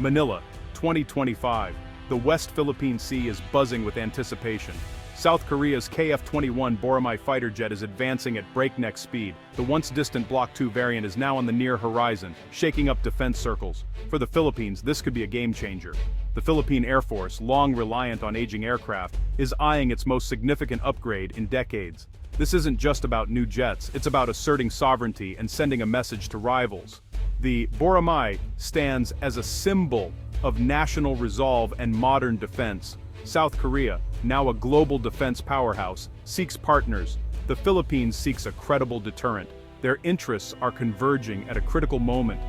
Manila, 2025. The West Philippine Sea is buzzing with anticipation. South Korea's KF-21 Boramae fighter jet is advancing at breakneck speed. The once-distant Block II variant is now on the near horizon, shaking up defense circles. For the Philippines, this could be a game-changer. The Philippine Air Force, long reliant on aging aircraft, is eyeing its most significant upgrade in decades. This isn't just about new jets, it's about asserting sovereignty and sending a message to rivals. The Boramae stands as a symbol of national resolve and modern defense. South Korea, now a global defense powerhouse, seeks partners. The Philippines seeks a credible deterrent. Their interests are converging at a critical moment.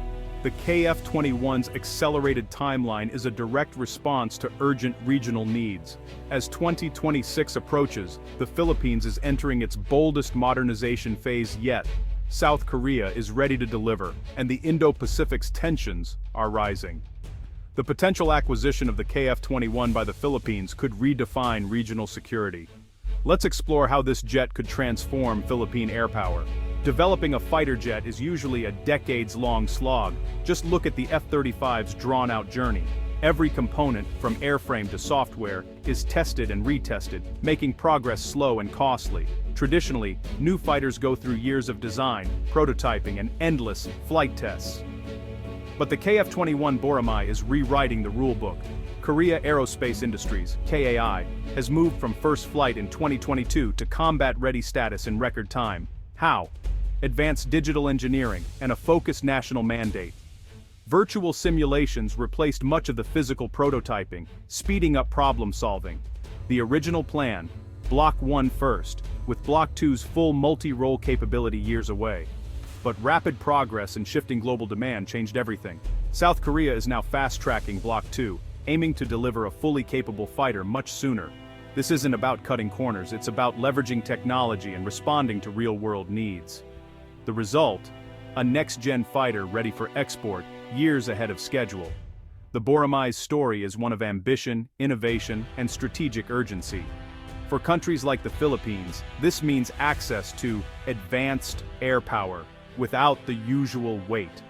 The KF-21's accelerated timeline is a direct response to urgent regional needs. As 2026 approaches, the Philippines is entering its boldest modernization phase yet. South Korea is ready to deliver, and the Indo-Pacific's tensions are rising. The potential acquisition of the KF-21 by the Philippines could redefine regional security. Let's explore how this jet could transform Philippine air power. Developing a fighter jet is usually a decades-long slog. Just look at the F-35's drawn-out journey. Every component, from airframe to software, is tested and retested, making progress slow and costly. Traditionally, new fighters go through years of design, prototyping, and endless flight tests. But the KF-21 Boramae is rewriting the rulebook. Korea Aerospace Industries, KAI, has moved from first flight in 2022 to combat-ready status in record time. How? Advanced digital engineering and a focused national mandate. Virtual simulations replaced much of the physical prototyping, speeding up problem-solving. The original plan, Block 1 first, with Block 2's full multi-role capability years away. But rapid progress and shifting global demand changed everything. South Korea is now fast-tracking Block 2, aiming to deliver a fully capable fighter much sooner. This isn't about cutting corners, it's about leveraging technology and responding to real-world needs. The result? A next-gen fighter ready for export, years ahead of schedule. The Boramae's story is one of ambition, innovation, and strategic urgency. For countries like the Philippines, this means access to advanced air power without the usual weight.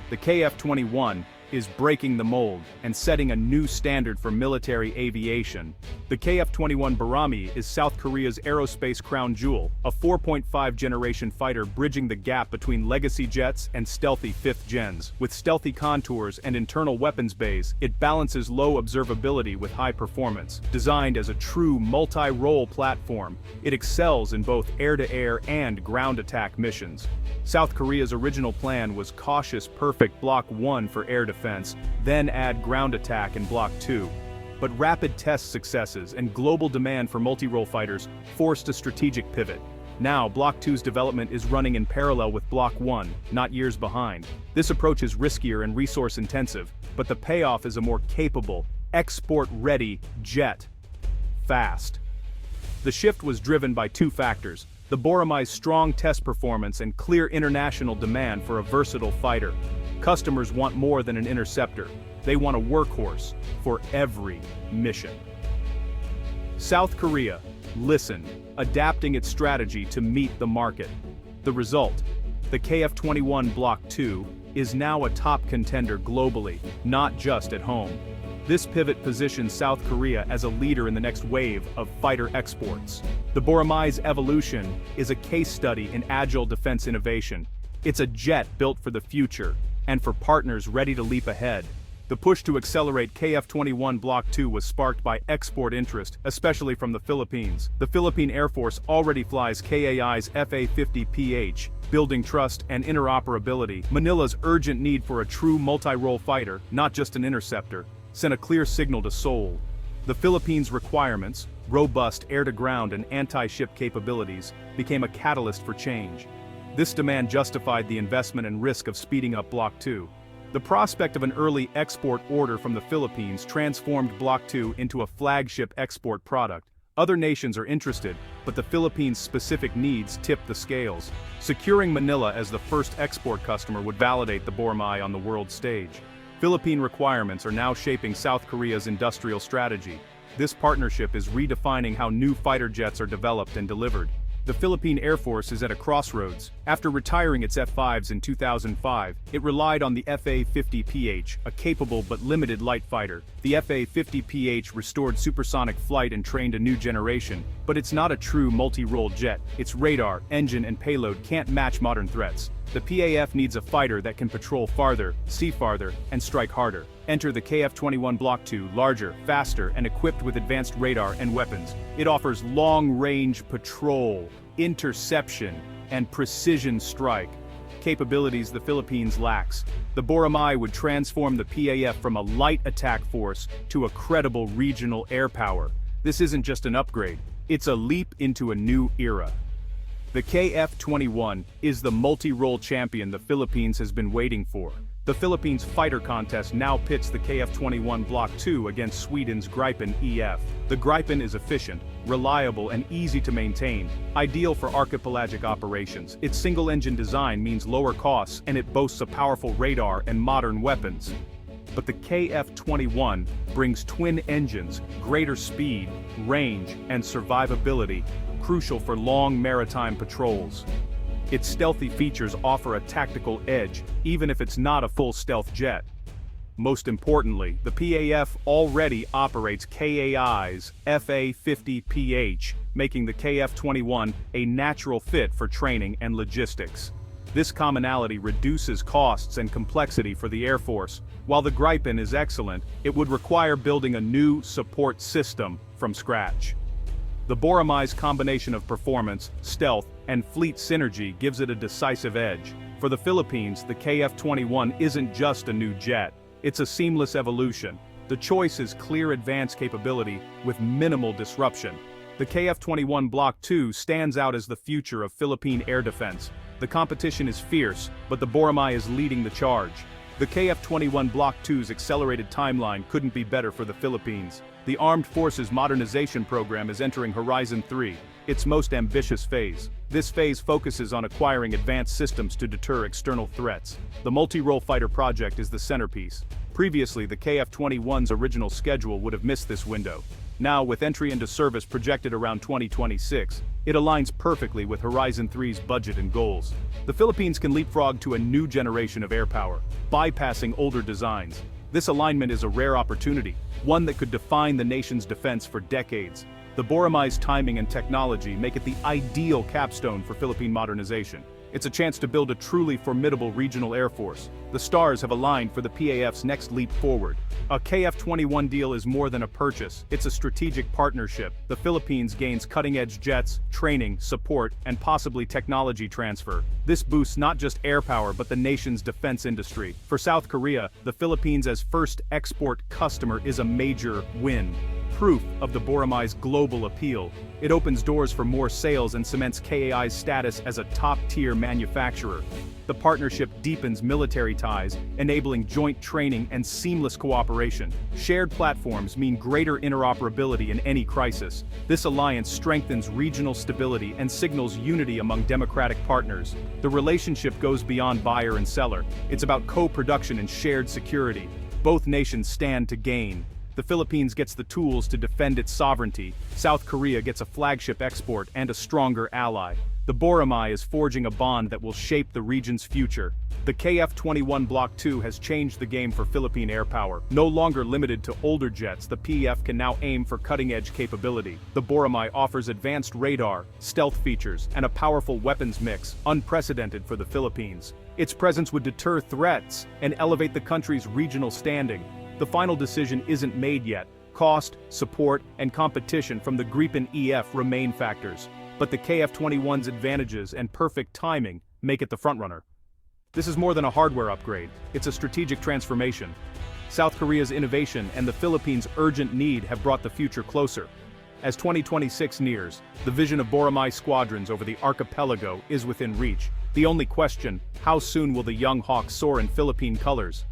The KF-21 is breaking the mold and setting a new standard for military aviation. The KF-21 Boramae is South Korea's aerospace crown jewel, a 4.5 generation fighter bridging the gap between legacy jets and stealthy 5th gens. With stealthy contours and internal weapons bays, it balances low observability with high performance. Designed as a true multi-role platform, it excels in both air-to-air and ground attack missions. South Korea's original plan was cautious perfect Block 1 for air defense, then add ground attack in Block 2. But rapid test successes and global demand for multi-role fighters forced a strategic pivot. Now, Block 2's development is running in parallel with Block 1, not years behind. This approach is riskier and resource-intensive, but the payoff is a more capable, export-ready jet. Fast. The shift was driven by two factors: the Boramae's strong test performance and clear international demand for a versatile fighter. Customers want more than an interceptor. They want a workhorse for every mission. South Korea listened, adapting its strategy to meet the market. The result? The KF-21 Block II is now a top contender globally, not just at home. This pivot positions South Korea as a leader in the next wave of fighter exports. The Boramae's evolution is a case study in agile defense innovation. It's a jet built for the future, and for partners ready to leap ahead. The push to accelerate KF-21 Block II was sparked by export interest, especially from the Philippines. The Philippine Air Force already flies KAI's FA-50PH, building trust and interoperability. Manila's urgent need for a true multi-role fighter, not just an interceptor, sent a clear signal to Seoul. The Philippines' requirements, robust air-to-ground and anti-ship capabilities, became a catalyst for change. This demand justified the investment and risk of speeding up Block II. The prospect of an early export order from the Philippines transformed Block II into a flagship export product. Other nations are interested, but the Philippines' specific needs tip the scales. Securing Manila as the first export customer would validate the Boramae on the world stage. Philippine requirements are now shaping South Korea's industrial strategy. This partnership is redefining how new fighter jets are developed and delivered. the Philippine Air Force is at a crossroads. After retiring its F-5s in 2005, it relied on the FA-50PH, a capable but limited light fighter. The FA-50PH restored supersonic flight and trained a new generation, but it's not a true multi-role jet. Its radar, engine and payload can't match modern threats. The PAF needs a fighter that can patrol farther, see farther, and strike harder. Enter the KF-21 Block II, larger, faster, and equipped with advanced radar and weapons. It offers long-range patrol, interception, and precision strike, capabilities the Philippines lacks. The Boramae would transform the PAF from a light attack force to a credible regional air power. This isn't just an upgrade, it's a leap into a new era. The KF-21 is the multi-role champion the Philippines has been waiting for. The Philippines fighter contest now pits the KF-21 Block II against Sweden's Gripen EF. The Gripen is efficient, reliable and easy to maintain, ideal for archipelagic operations. Its single-engine design means lower costs and it boasts a powerful radar and modern weapons. But the KF-21 brings twin engines, greater speed, range, and survivability, crucial for long maritime patrols. Its stealthy features offer a tactical edge, even if it's not a full stealth jet. Most importantly, the PAF already operates KAI's FA-50PH, making the KF-21 a natural fit for training and logistics. This commonality reduces costs and complexity for the Air Force. While the Gripen is excellent, it would require building a new support system from scratch. The Boramae's combination of performance, stealth, and fleet synergy gives it a decisive edge. For the Philippines, the KF-21 isn't just a new jet, it's a seamless evolution. The choice is clear advanced capability with minimal disruption. The KF-21 Block II stands out as the future of Philippine air defense. The competition is fierce, but the Boramae is leading the charge. The KF-21 Block II's accelerated timeline couldn't be better for the Philippines. The Armed Forces Modernization Program is entering Horizon 3, its most ambitious phase. This phase focuses on acquiring advanced systems to deter external threats. The multi-role fighter project is the centerpiece. Previously, the KF-21's original schedule would have missed this window. Now, with entry into service projected around 2026, it aligns perfectly with Horizon 3's budget and goals. The Philippines can leapfrog to a new generation of air power, bypassing older designs. This alignment is a rare opportunity, one that could define the nation's defense for decades. The Boramae's timing and technology make it the ideal capstone for Philippine modernization. It's a chance to build a truly formidable regional air force. The stars have aligned for the PAF's next leap forward. A KF-21 deal is more than a purchase, it's a strategic partnership. The Philippines gains cutting-edge jets, training, support, and possibly technology transfer. This boosts not just air power but the nation's defense industry. For South Korea, the Philippines as first export customer is a major win. Proof of the Boramae's global appeal. It opens doors for more sales and cements KAI's status as a top-tier manufacturer. The partnership deepens military ties, enabling joint training and seamless cooperation. Shared platforms mean greater interoperability in any crisis. This alliance strengthens regional stability and signals unity among democratic partners. The relationship goes beyond buyer and seller. It's about co-production and shared security. Both nations stand to gain. The Philippines gets the tools to defend its sovereignty. South Korea gets a flagship export and a stronger ally. The Boramae is forging a bond that will shape the region's future. The KF-21 Block II has changed the game for Philippine air power. No longer limited to older jets, the PF can now aim for cutting-edge capability. The Boramae offers advanced radar, stealth features, and a powerful weapons mix, unprecedented for the Philippines. Its presence would deter threats and elevate the country's regional standing. The final decision isn't made yet. Cost, support, and competition from the Gripen EF remain factors. But the KF-21's advantages and perfect timing make it the frontrunner. This is more than a hardware upgrade, it's a strategic transformation. South Korea's innovation and the Philippines' urgent need have brought the future closer. As 2026 nears, the vision of Boramae squadrons over the archipelago is within reach. The only question, how soon will the young hawk soar in Philippine colors?